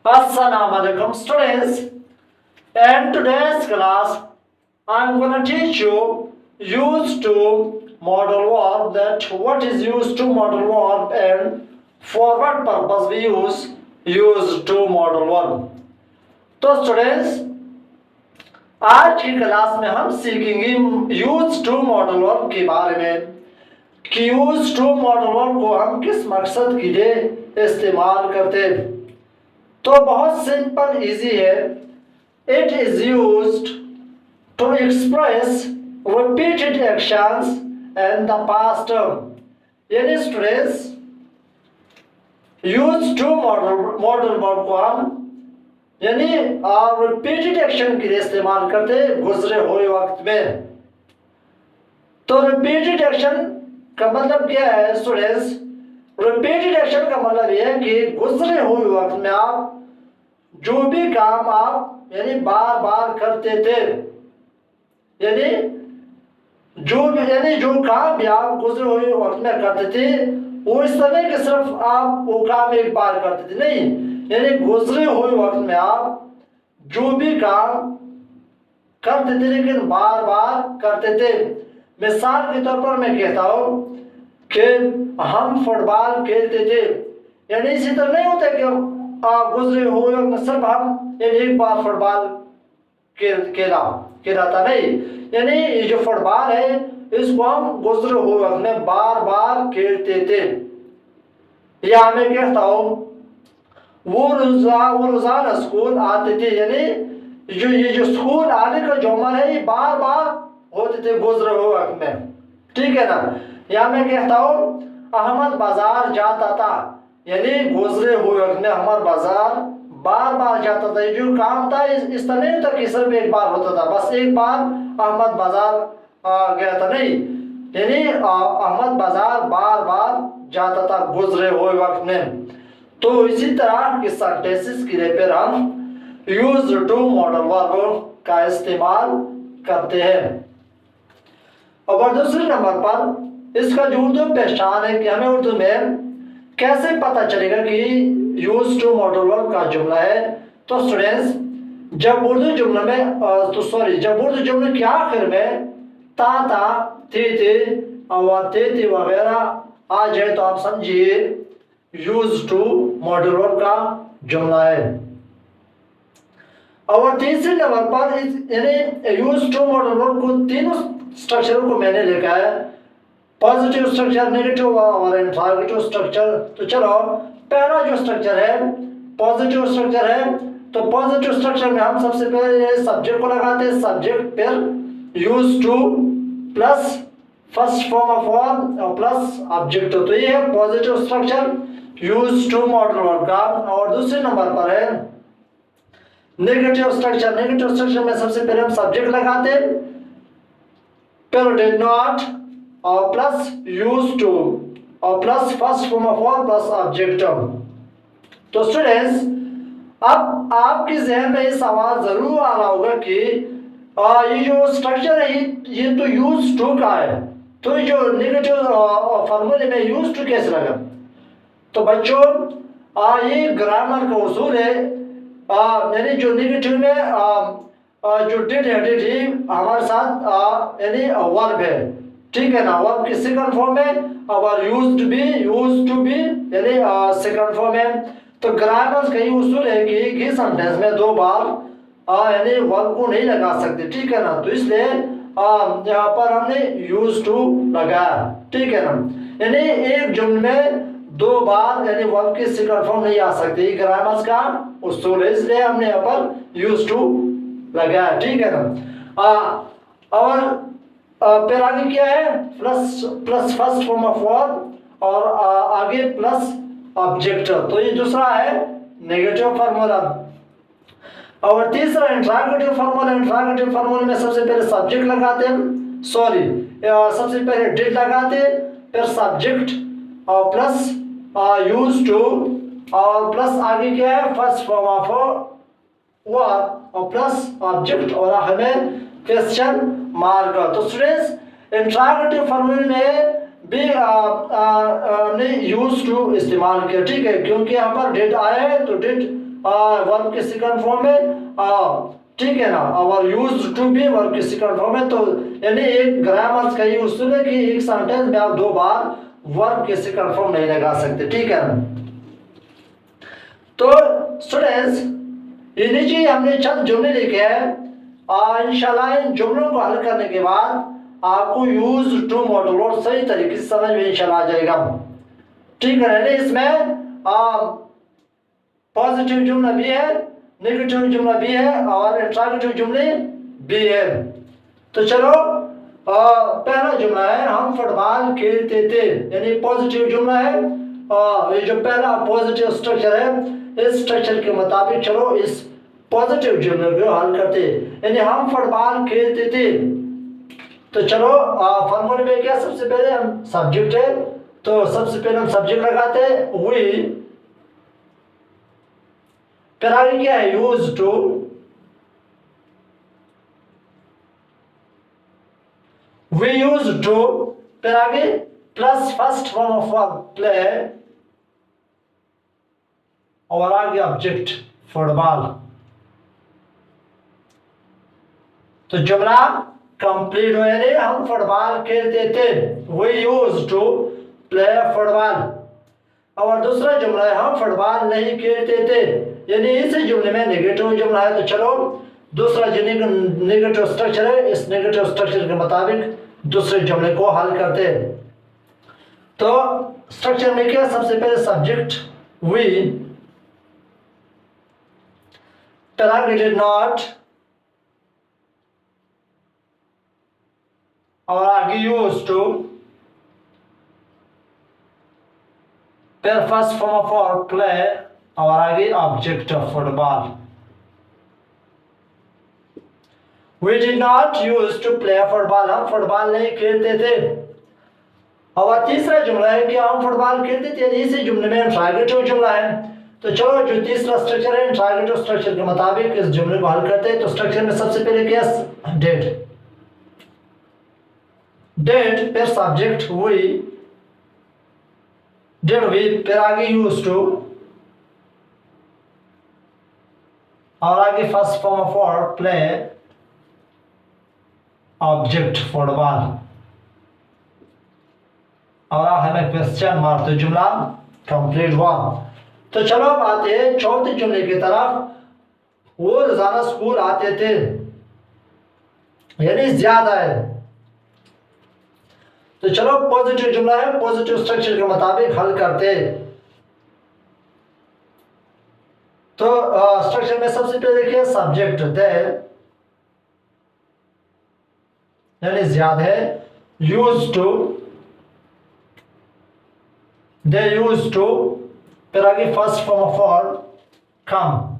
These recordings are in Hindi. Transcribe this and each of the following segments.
Assalamualaikum students. In today's class, I'm gonna teach you used to modal verb. That what is used to modal verb and for what purpose we use used to modal verb. तो स्टूडेंट्स, आज की क्लास में हम सीखेंगे यूज टू मॉडल वर्ब के बारे में कि यूज टू मॉडल वर्ब को हम किस मकसद के लिए इस्तेमाल करते हैं। तो बहुत सिंपल इजी है। It is used to express repeated actions and the past term. यानी students, use to modal verb को हम यानी रिपीटेड एक्शन के लिए इस्तेमाल करते गुजरे हुए वक्त में। तो रिपीटेड एक्शन का मतलब क्या है स्टूडेंट्स? रिपीटेड एक्शन का मतलब यह है कि गुजरे हुए वक्त में आप जो भी काम आप यानी बार बार करते थे, यानी जो काम भी आप गुजरे हुए वक्त में करते थे वो इस तरह कि सिर्फ आप वो काम एक बार करते थे, नहीं, यानी गुजरे हुए वक्त में आप जो भी काम करते थे लेकिन बार बार करते थे। मिसाल के तौर पर मैं कहता हूँ कि हम फुटबॉल खेलते थे, यानी इसी तरह नहीं होता कि गुजरे हुए वक्त में सिर्फ हम एक बार फुटबॉल खेला था, नहीं, यानी ये जो फुटबॉल है इसको हम गुजरे हुए वक्त में बार बार खेलते थे। या मैं कहता हूँ वो रोजाना स्कूल आते थे, यानी ये जो स्कूल आने का जो अमल है ये बार बार होते थे गुजरे हुए वक्त में, ठीक है ना। या मैं कहता हूँ अहमद बाजार जाता था, यानी गुजरे हुए वक्त में अहमद बाजार बार बार जाता था। ये जो काम था इस तरह नहीं होता कि सिर्फ एक बार होता था, बस एक बार अहमद बाजार गया था, नहीं, यानी अहमद बाजार बार बार जाता था गुजरे हुए वक्त में। तो इसी तरह की सेंटेंसेस के लिए फिर हम यूज टू मॉडल वर्ब का इस्तेमाल करते हैं। और दूसरे नंबर पर इसका जो उर्दू पहचान है कि हमें उर्दू में कैसे पता चलेगा कि यूज टू मॉडल वर्ब का जुमला है। तो स्टूडेंट्स, जब उर्दू जुमले के आखिर में ता थे और ते वगैरह आ जाए तो आप समझिए यूज टू मॉडल वर्ब का जुमला है। और तीसरे नंबर पर यानी यूज टू मॉडल वर्ब को तीनों स्ट्रक्चर को मैंने लिखा है, पॉजिटिव स्ट्रक्चर, नेगेटिव और इंट्रोगेटिव स्ट्रक्चर। तो चलो, पहला जो स्ट्रक्चर है पॉजिटिव स्ट्रक्चर है। तो पॉजिटिव स्ट्रक्चर में हम सबसे पहले सब्जेक्ट को लगाते हैं, सब्जेक्ट फिर use to plus first form of verb और प्लस ऑब्जेक्ट। तो ये है positive structure use to modal verb का। और दूसरे नंबर पर है नेगेटिव स्ट्रक्चर। नेगेटिव स्ट्रक्चर में सबसे पहले हम सब्जेक्ट लगाते हैं, फिर डिड नॉट और प्लस यूज टू और plus first form of verb plus object. तो स्टूडेंट्स, अब आपके जहन में ये सवाल जरूर आ रहा होगा कि ये जो स्ट्रक्चर है ये तो यूज टू का है, तो ये जो नेगेटिव फॉर्मूले में यूज टू कैसे लगा? तो बच्चों, ये ग्रामर का उसूल है, यानी जो नेगेटिव में जो डिड है, डिड ही हमारे साथ यानी वर्ब है, ठीक है ना। वर्ब की सेकंड फॉर्म है और यूज्ड टू बी यानी सेकंड फॉर्म है। तो ग्रामर का ये उसूल है कि एक ही सेंटेंस में दो बार यानी वर्ब को नहीं लगा सकते, ठीक है ना। तो इसलिए यहाँ पर हमने यूज टू लगाया, ठीक है ना। यानी एक जुमले में दो बार यानी वर्ब की सेकंड फॉर्म नहीं आ सकती, ग्रामर का उसूल है, इसलिए हमने यहाँ पर यूज टू लगाया, ठीक है ना। और फिर आगे क्या है? Plus first form of verb और आगे प्लस ऑब्जेक्ट। तो ये दूसरा है नेगेटिव फार्मूला। और तीसरा इंट्रोगेटिव फार्मूला। इंट्रोगेटिव फार्मूला में सबसे पहले सब्जेक्ट लगाते हैं, सबसे पहले डिड लगाते हैं, फिर सब्जेक्ट और प्लस यूज टू और प्लस आगे क्या है? फर्स्ट फॉर्म ऑफ वर्ब और प्लस ऑब्जेक्ट और हमें क्वेश्चन मार्क। तो स्टूडेंट्स, इंट्रोगेटिव फार्मूले में भी ने यूज टू इस्तेमाल किया, ठीक है, क्योंकि यहाँ पर डिड आए तो डिड वर्ब के सेकंड फॉर्म में, ठीक है ना, और यूज्ड टू भी वर्ब के सेकंड फॉर्म में। तो यानी एक ग्रामर का ये उसूल है कि एक सेंटेंस में आप 2 बार वर्ब के सेकंड फॉर्म नहीं लगा सकते, ठीक है ना। तो स्टूडेंट्स, ये नीचे हमने चंद जुमले लिखे हैं। इंशाल्लाह इन जुमलों को हल करने के बाद आपको यूज टू मॉडल और सही तरीके से समझ में इंशाल्लाह आ जाएगा, ठीक है ना। इसमें पॉजिटिव जुमला भी है, नेगेटिव जुमला भी है और इंट्रोगेटिव जुमले भी है। तो चलो, पहला जुमला है हम फुटबॉल खेलते थे, यानी पॉजिटिव जुमला है। ये जो पहला पॉजिटिव स्ट्रक्चर है, इस स्ट्रक्चर के मुताबिक चलो इस पॉजिटिव जुमले को हल करते, यानी हम फुटबॉल खेलते थे। तो चलो, फॉर्मूले में क्या सबसे पहले हम सब्जेक्ट है, तो सबसे पहले हम सब्जेक्ट लगाते हैं वी, फिर आगे क्या है use to, we use to, फिर आगे plus first form of verb play, और आगे ऑब्जेक्ट फुटबॉल। तो जुमला कंप्लीट हुए, यानी हम फुटबॉल खेलते थे, we use to play football. और दूसरा जुमला है हम फुटबॉल नहीं खेलते थे, यानी इस जुमले में नेगेटिव जुमला है। तो चलो दूसरा जो नेगेटिव स्ट्रक्चर है, इस नेगेटिव स्ट्रक्चर के मुताबिक दूसरे जुमले को हल करते हैं। तो स्ट्रक्चर में क्या, सबसे पहले सब्जेक्ट वी, फिर आगे डिड नॉट, और आगे यूज टू, फिर first form of verb play, और आगे object of football. We did not use to play football, हम फुटबॉल नहीं खेलते थे। और तीसरा जुमला है कि हम फुटबॉल खेलते थे, इसी जुमले में इंट्रोगेटिव जुमला है। तो चलो जो तीसरा स्ट्रक्चर है, इंट्रोगेटिव स्ट्रक्चर के मुताबिक इस जुमले को हल करते हैं। तो स्ट्रक्चर में सबसे पहले क्या, डेड, डेड, फिर सब्जेक्ट वी, डेड वी, फिर आगे यूज टू, और आगे first form of verb play, object football, और हमें क्वेश्चन मार्क। तो जुमला कंप्लीट हुआ। तो चलो अब आते हैं चौथे जुमले की तरफ। वो रोजाना स्कूल आते थे, यानी ज्यादा है। तो चलो पॉजिटिव जुमला है, पॉजिटिव स्ट्रक्चर के मुताबिक हल करते। तो स्ट्रक्चर में सबसे पहले देखिए सब्जेक्ट दे, यानी ज्यादा है, use to, they use to, फिर आगे first form of verb come,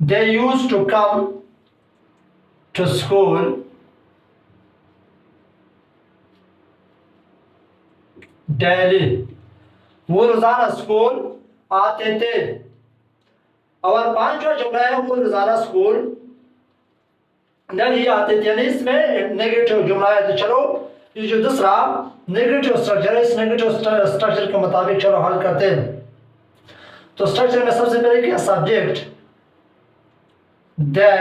they used to come to school daily, वो रोजाना स्कूल आते थे। और पांचवा जुमला है वो रोजाना स्कूल नहीं आते थे, यानी इसमें नेगेटिव जुमला है। तो चलो ये जो दूसरा नेगेटिव स्ट्रक्चर है, इस नेगेटिव स्ट्रक्चर के मुताबिक चलो हल करते हैं। तो स्ट्रक्चर में सबसे पहले क्या, सब्जेक्ट दे,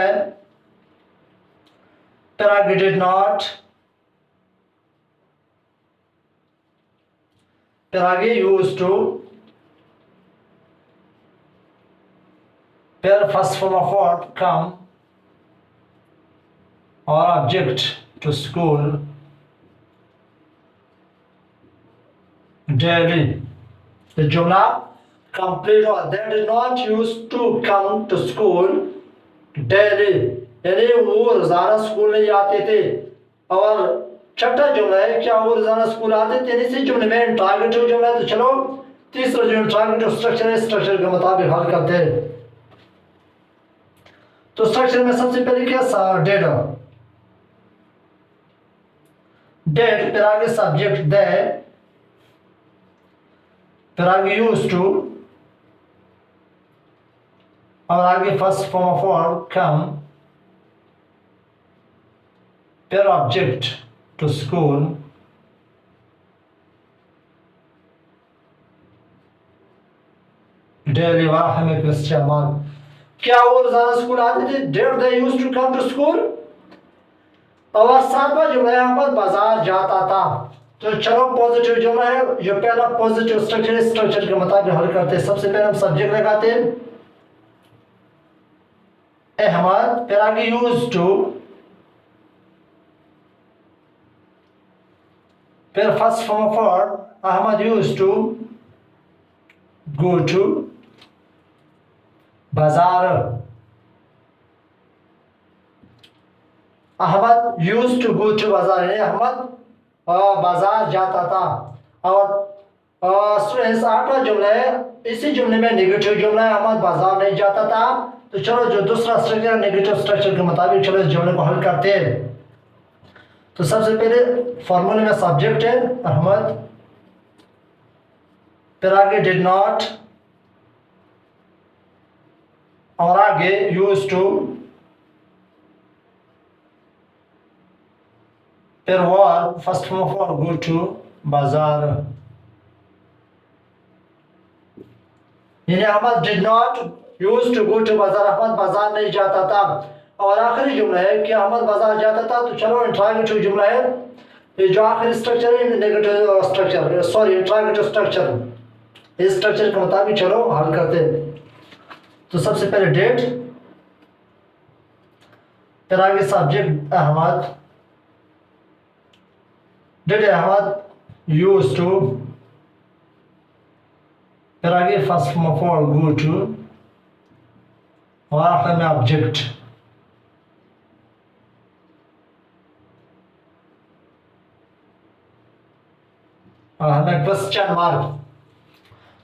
फिर आगे डिड नॉट, फिर आगे यूज टू, फिर first form of verb come, और ऑब्जेक्ट टू स्कूल डेली। तो जुमला कंप्लीट हुआ। They did not use to come to school daily, यानी वो रोजाना स्कूल नहीं आते थे। और छठा जुमला है क्या, वो रोजाना स्कूल आते थे, इसी जुमले में इंट्रोगेटिव जुमला है। तो चलो तीसरा जो इंट्रोगेटिव स्ट्रक्चर है, स्ट्रक्चर के मुताबिक हल करते हैं। तो स्ट्रक्चर में सबसे पहले क्या, डेड, डेड, फिर आगे सब्जेक्ट दे, फिर आगे यूज टू, और आगे फर्स्ट फॉर्म ऑफ वर्ब कम, फिर ऑब्जेक्ट टू स्कूल डेली वाला हमें क्वेश्चन मार्क। क्या वो रोजाना स्कूल आते थे? Did they used to come to school? और सातवां जुमला है अहमद बाजार जाता था। तो चलो पॉजिटिव जुमला है, जो पहला पॉजिटिव स्ट्रक्चर है, स्ट्रक्चर के मुताबिक हल करते हैं। सबसे पहले हम सब्जेक्ट लगाते हैं अहमद, फिर आगे यूज्ड टू, फिर first form of word Ahmed used to go to बाजार, Ahmed used to go to बाजार, यानी अहमद बाजार जाता था। और स्टूडेंट्स आठवां जुमला है, इसी जुमले में नेगेटिव जुमला है, अहमद बाजार नहीं जाता था। तो चलो जो दूसरा स्ट्रक्चर है नेगेटिव स्ट्रक्चर के मुताबिक चलो इस जुमले को हल करते हैं। तो सबसे पहले फॉर्मूले में सब्जेक्ट है अहमद, फिर आगे डिड नॉट, और आगे यूज्ड टू, फिर verb first form of verb go to बाजार, यानी Ahmad did not used to go to बाजार, अहमद बाजार नहीं जाता था। और आखिरी जुमला है कि अहमद बाजार जाता था। तो चलो इंट्रोगेटिव जुमला है, ये जो आखिरी स्ट्रक्चर है negative structure, sorry interrogative structure, इस स्ट्रक्चर के मुताबिक चलो हल करते हैं। तो सबसे पहले डेट, फिर आगे subject Ahmad, did Ahmad used to, फिर आगे first form of verb go to, और आखिर में ऑब्जेक्ट। हमें क्वेश्चन मार्क।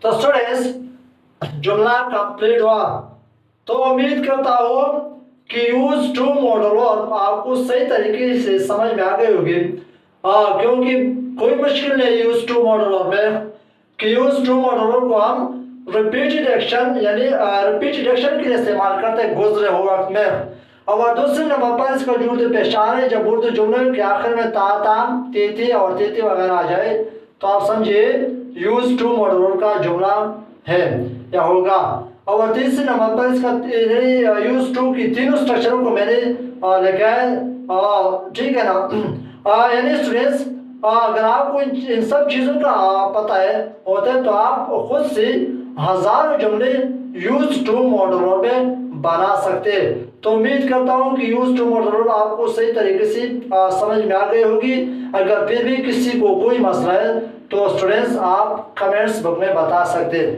तो स्टूडेंट्स जुमला कंप्लीट हुआ। तो उम्मीद करता हूँ कि यूज टू मॉडल वर्ब आपको सही तरीके से समझ में आ गई होगी, क्योंकि कोई मुश्किल नहीं यूज टू मॉडल वर्ब में कि यूज टू मॉडल वर्ब को हम रिपीटेड एक्शन यानी रिपीटेड एक्शन के लिए इस्तेमाल करते हैं गुजरे हुए वक्त में। और दूसरे नंबर पर इसका जुर्द पहचान है, जब उर्दू जुमले के आखिर में ता ताम तेती और तेती वगैरह आ जाए तो आप समझिए यूज टू मॉडल वर्ब का जुमला है या होगा। और तीसरे नंबर पर इसका यूज टू की तीनों स्ट्रक्चरों को मैंने लिखा है, ठीक है ना। यानी स्टूडेंट्स अगर आपको इन सब चीज़ों का पता है होता है तो आप खुद से हजारों जुमले यूज टू मॉडल वर्ब में बना सकते हैं। तो उम्मीद करता हूँ कि यूज टू मॉडल वर्ब आपको सही तरीके से समझ में आ गई होगी। अगर फिर भी किसी को कोई मसला है तो स्टूडेंट्स आप कमेंट्स बुक में बता सकते हैं।